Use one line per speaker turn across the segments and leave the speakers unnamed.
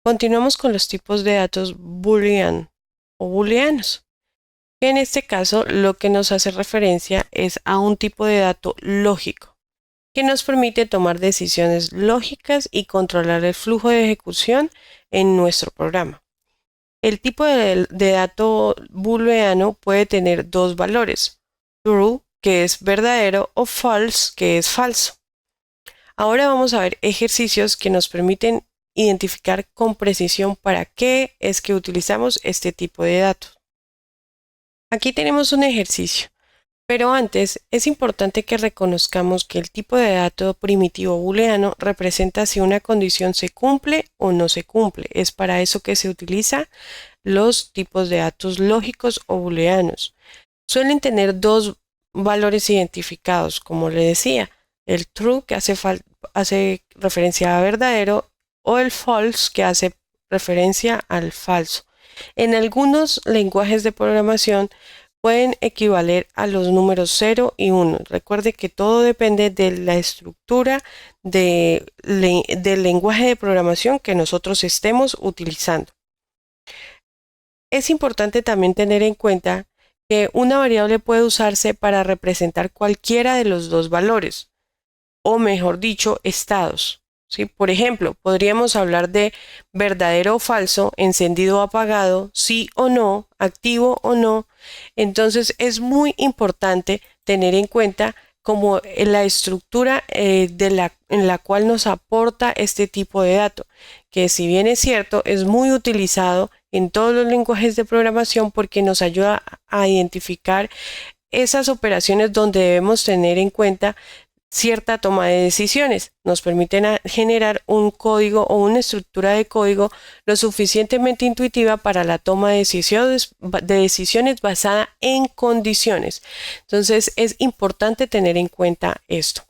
Continuamos con los tipos de datos boolean o booleanos. En este caso, lo que nos hace referencia es a un tipo de dato lógico, que nos permite tomar decisiones lógicas y controlar el flujo de ejecución en nuestro programa. El tipo de dato booleano puede tener dos valores: true, que es verdadero, o false, que es falso. Ahora vamos a ver ejercicios que nos permiten identificar con precisión para qué es que utilizamos este tipo de datos. Aquí tenemos un ejercicio, pero antes es importante que reconozcamos que el tipo de dato primitivo booleano representa si una condición se cumple o no se cumple. Es para eso que se utilizan los tipos de datos lógicos o booleanos. Suelen tener dos valores identificados, como le decía, el true, que hace referencia a verdadero, o el false, que hace referencia al falso. En algunos lenguajes de programación pueden equivaler a los números 0 y 1. Recuerde que todo depende de la estructura del lenguaje de programación que nosotros estemos utilizando. Es importante también tener en cuenta que una variable puede usarse para representar cualquiera de los dos valores, o mejor dicho, estados. ¿Sí? Por ejemplo, podríamos hablar de verdadero o falso, encendido o apagado, sí o no, activo o no. Entonces es muy importante tener en cuenta como la estructura en la cual nos aporta este tipo de dato, que si bien es cierto, es muy utilizado en todos los lenguajes de programación porque nos ayuda a identificar esas operaciones donde debemos tener en cuenta cierta toma de decisiones. Nos permiten generar un código o una estructura de código lo suficientemente intuitiva para la toma de decisiones basada en condiciones. Entonces es importante tener en cuenta esto.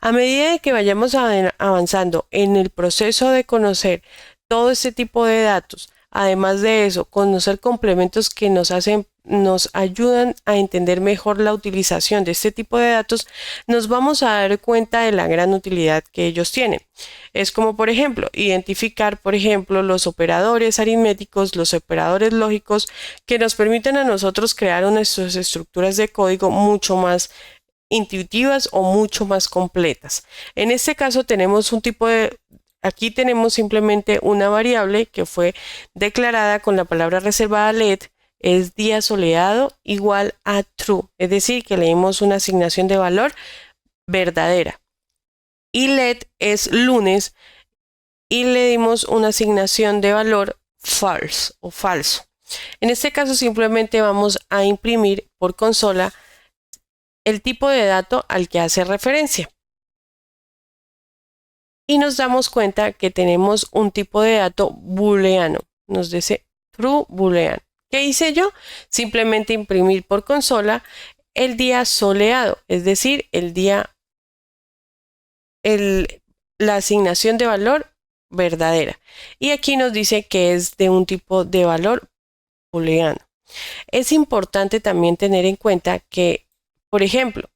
A medida que vayamos avanzando en el proceso de conocer todo este tipo de datos, además de eso, conocer complementos que nos ayudan a entender mejor la utilización de este tipo de datos, nos vamos a dar cuenta de la gran utilidad que ellos tienen. Es como, por ejemplo, identificar, los operadores aritméticos, los operadores lógicos, que nos permiten a nosotros crear unas estructuras de código mucho más intuitivas o mucho más completas. En este caso tenemos aquí tenemos simplemente una variable que fue declarada con la palabra reservada LED, es día soleado igual a true, es decir, que le dimos una asignación de valor verdadera. Y LED es lunes y le dimos una asignación de valor false o falso. En este caso simplemente vamos a imprimir por consola el tipo de dato al que hace referencia. Y nos damos cuenta que tenemos un tipo de dato booleano. Nos dice true boolean. ¿Qué hice yo? Simplemente imprimir por consola el día soleado, es decir, la asignación de valor verdadera. Y aquí nos dice que es de un tipo de valor booleano. Es importante también tener en cuenta que, por ejemplo,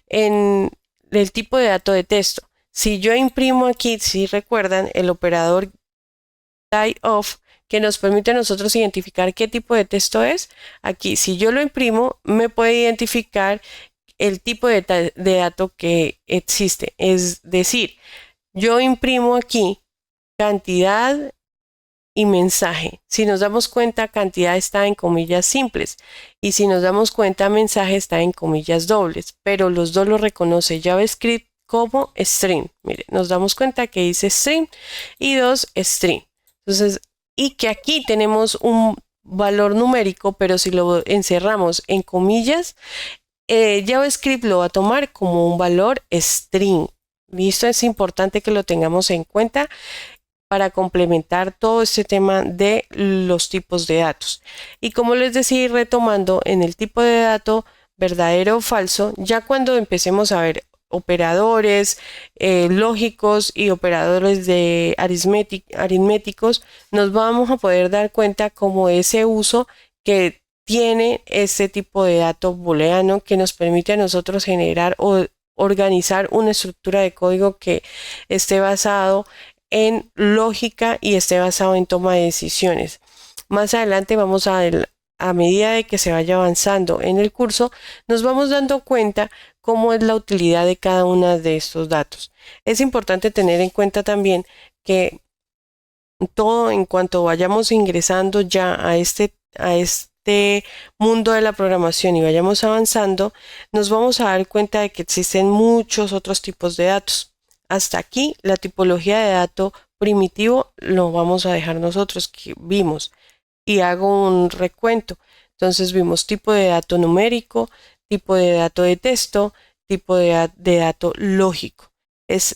en el tipo de dato de texto, si yo imprimo aquí, si recuerdan, el operador die-off, que nos permite a nosotros identificar qué tipo de texto es, aquí si yo lo imprimo, me puede identificar el tipo de dato que existe. Es decir, yo imprimo aquí cantidad y mensaje. Si nos damos cuenta, cantidad está en comillas simples y si nos damos cuenta, mensaje está en comillas dobles, pero los dos lo reconoce JavaScript como string. Mire, nos damos cuenta que dice string y dos string. Entonces, y que aquí tenemos un valor numérico, pero si lo encerramos en comillas, JavaScript lo va a tomar como un valor string. Listo, es importante que lo tengamos en cuenta para complementar todo este tema de los tipos de datos. Y como les decía, retomando en el tipo de dato verdadero o falso, ya cuando empecemos a ver operadores lógicos y operadores de aritméticos, nos vamos a poder dar cuenta como ese uso que tiene este tipo de dato booleano que nos permite a nosotros generar o organizar una estructura de código que esté basado en lógica y esté basado en toma de decisiones. Más adelante a medida de que se vaya avanzando en el curso, nos vamos dando cuenta cómo es la utilidad de cada uno de estos datos. Es importante tener en cuenta también que todo en cuanto vayamos ingresando ya a este mundo de la programación y vayamos avanzando, nos vamos a dar cuenta de que existen muchos otros tipos de datos. Hasta aquí la tipología de dato primitivo lo vamos a dejar nosotros que vimos, y hago un recuento. Entonces vimos tipo de dato numérico, tipo de dato de texto, tipo de dato lógico.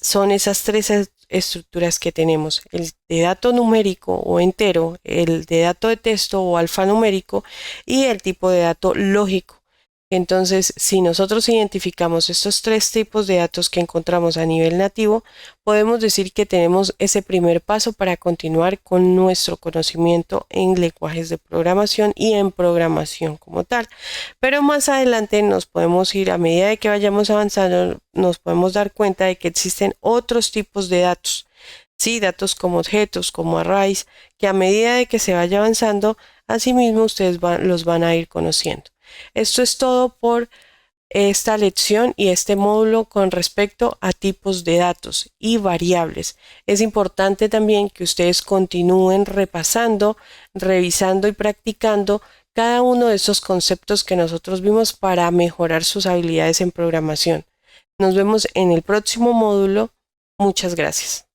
Son esas tres estructuras que tenemos: el de dato numérico o entero, el de dato de texto o alfanumérico y el tipo de dato lógico. Entonces, si nosotros identificamos estos tres tipos de datos que encontramos a nivel nativo, podemos decir que tenemos ese primer paso para continuar con nuestro conocimiento en lenguajes de programación y en programación como tal. Pero más adelante nos podemos ir, a medida de que vayamos avanzando, nos podemos dar cuenta de que existen otros tipos de datos. Sí, datos como objetos, como arrays, que a medida de que se vaya avanzando, asimismo ustedes los van a ir conociendo. Esto es todo por esta lección y este módulo con respecto a tipos de datos y variables. Es importante también que ustedes continúen repasando, revisando y practicando cada uno de esos conceptos que nosotros vimos para mejorar sus habilidades en programación. Nos vemos en el próximo módulo. Muchas gracias.